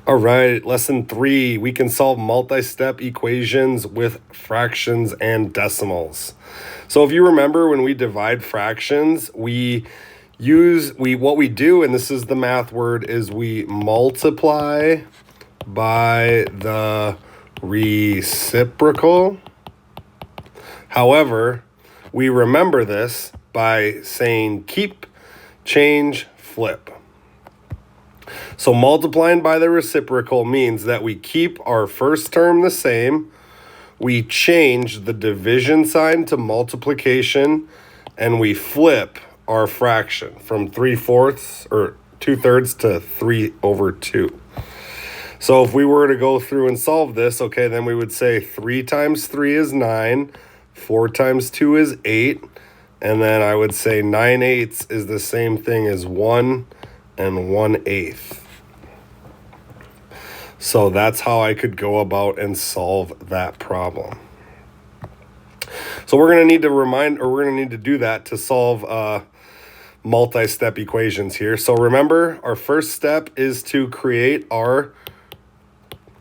All right, lesson 3, we can solve multi-step equations with fractions and decimals. So if you remember when we divide fractions, what we do, and this is the math word, is we multiply by the reciprocal. However, we remember this by saying keep, change, flip. So multiplying by the reciprocal means that we keep our first term the same, we change the division sign to multiplication, and we flip our fraction from 3/4 or 2/3 to 3/2. So if we were to go through and solve this, okay, then we would say 3 times 3 is 9, 4 times 2 is 8, and then I would say 9/8 is the same thing as 1 and 1/8. So that's how I could go about and solve that problem. So we're going to need to do that to solve multi-step equations here. So remember, our first step is to create our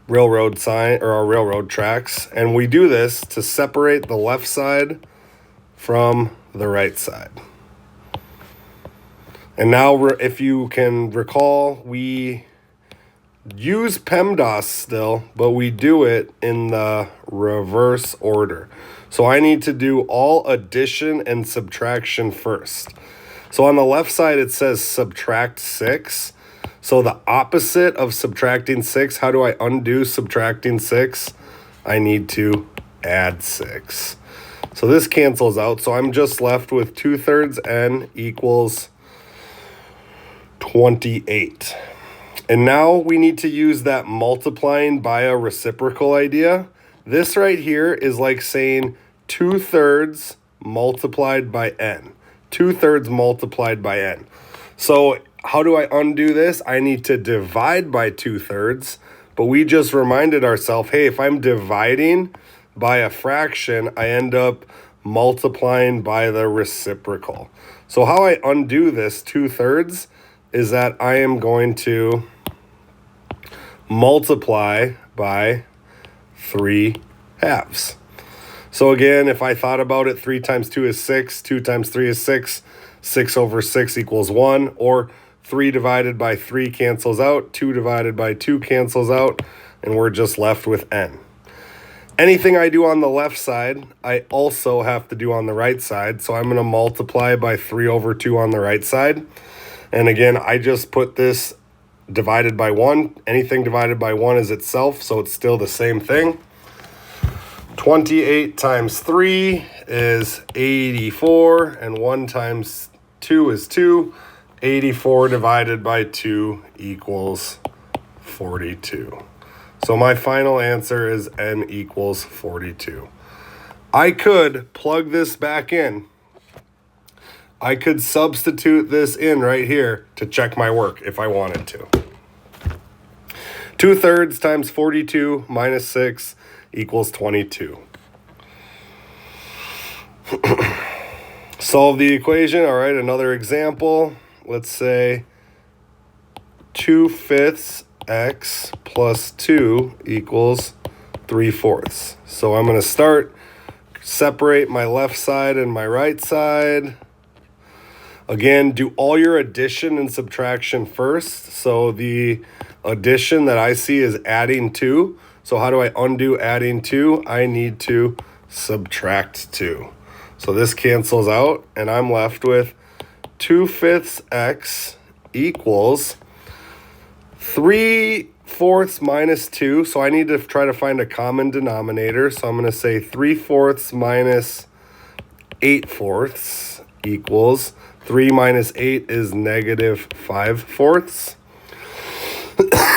railroad sign or our railroad tracks, and we do this to separate the left side from the right side. And now, if you can recall, we use PEMDAS still, but we do it in the reverse order. So I need to do all addition and subtraction first. So on the left side, it says subtract 6. So the opposite of subtracting 6, how do I undo subtracting 6? I need to add 6. So this cancels out. So I'm just left with 2/3 n equals 28. And now we need to use that multiplying by a reciprocal idea. This right here is like saying 2/3 multiplied by n. 2/3 multiplied by n. So how do I undo this? I need to divide by 2/3, but we just reminded ourselves, hey, if I'm dividing by a fraction, I end up multiplying by the reciprocal. So how I undo this 2/3 is that I am going to multiply by 3/2. So again, if I thought about it, 3 times 2 is 6, 2 times 3 is 6, 6/6 equals 1, or 3 divided by 3 cancels out, 2 divided by 2 cancels out, and we're just left with n. Anything I do on the left side, I also have to do on the right side, so I'm going to multiply by 3/2 on the right side. And again, I just put this divided by 1. Anything divided by 1 is itself, so it's still the same thing. 28 times 3 is 84, and 1 times 2 is 2. 84 divided by 2 equals 42. So my final answer is n equals 42. I could plug this back in. I could substitute this in right here to check my work if I wanted to. 2/3 times 42 minus 6 equals 22. Solve the equation. All right, another example. Let's say 2/5 x plus 2 equals 3/4. So I'm going to separate my left side and my right side. Again, do all your addition and subtraction first. So the addition that I see is adding 2. So how do I undo adding 2? I need to subtract 2. So this cancels out, and I'm left with 2/5 x equals 3/4 minus 2. So I need to try to find a common denominator. So I'm going to say 3/4 minus 8/4 equals 3 minus 8 is negative 5/4.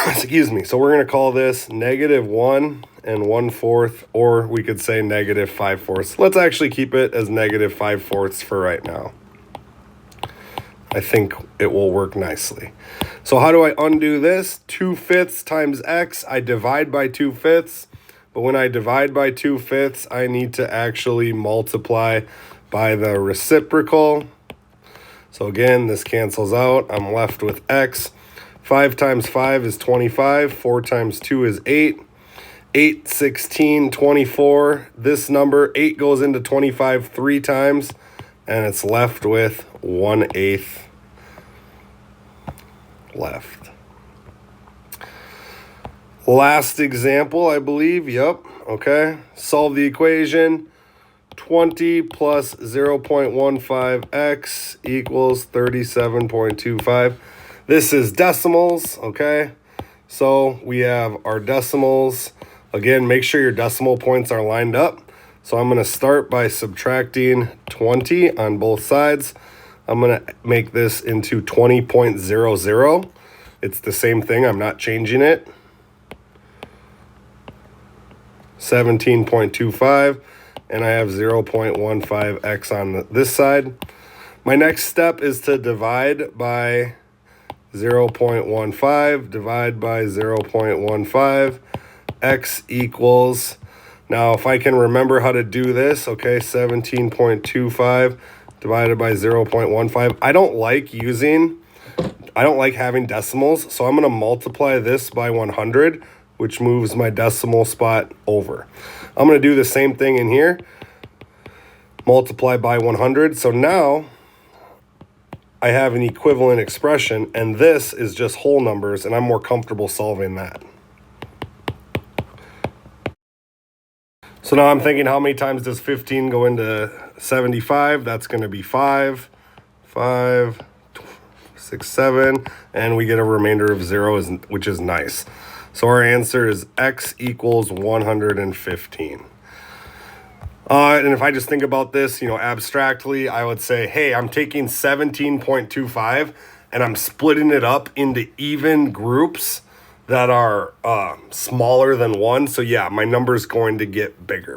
Excuse me. So we're going to call this negative 1 and 1/4, or we could say negative 5/4. Let's actually keep it as negative 5/4 for right now. I think it will work nicely. So how do I undo this? 2/5 times x, I divide by 2/5. But when I divide by 2/5, I need to actually multiply by the reciprocal. So again, this cancels out. I'm left with x. 5 times 5 is 25. 4 times 2 is 8. 8, 16, 24. This number, 8 goes into 25 3 times, and it's left with 1/8 left. Last example, I believe. Yep. Okay. Solve the equation. 20 plus 0.15x equals 37.25. This is decimals. Okay. So we have our decimals. Again, make sure your decimal points are lined up. So I'm going to start by subtracting 20 on both sides. I'm going to make this into 20.00. It's the same thing. I'm not changing it. 17.25. And I have 0.15x on this side. My next step is to divide by 0.15. Divide by 0.15. X equals, now if I can remember how to do this, okay, 17.25 divided by 0.15. I don't like having decimals, so I'm going to multiply this by 100, which moves my decimal spot over. I'm going to do the same thing in here, multiply by 100. So now I have an equivalent expression, and this is just whole numbers, and I'm more comfortable solving that. So now I'm thinking, how many times does 15 go into 75? That's going to be 5, 5, 6, 7, and we get a remainder of 0, which is nice. So our answer is x equals 115. And if I just think about this, abstractly, I would say, hey, I'm taking 17.25 and I'm splitting it up into even groups that are smaller than 1. So yeah, my number is going to get bigger.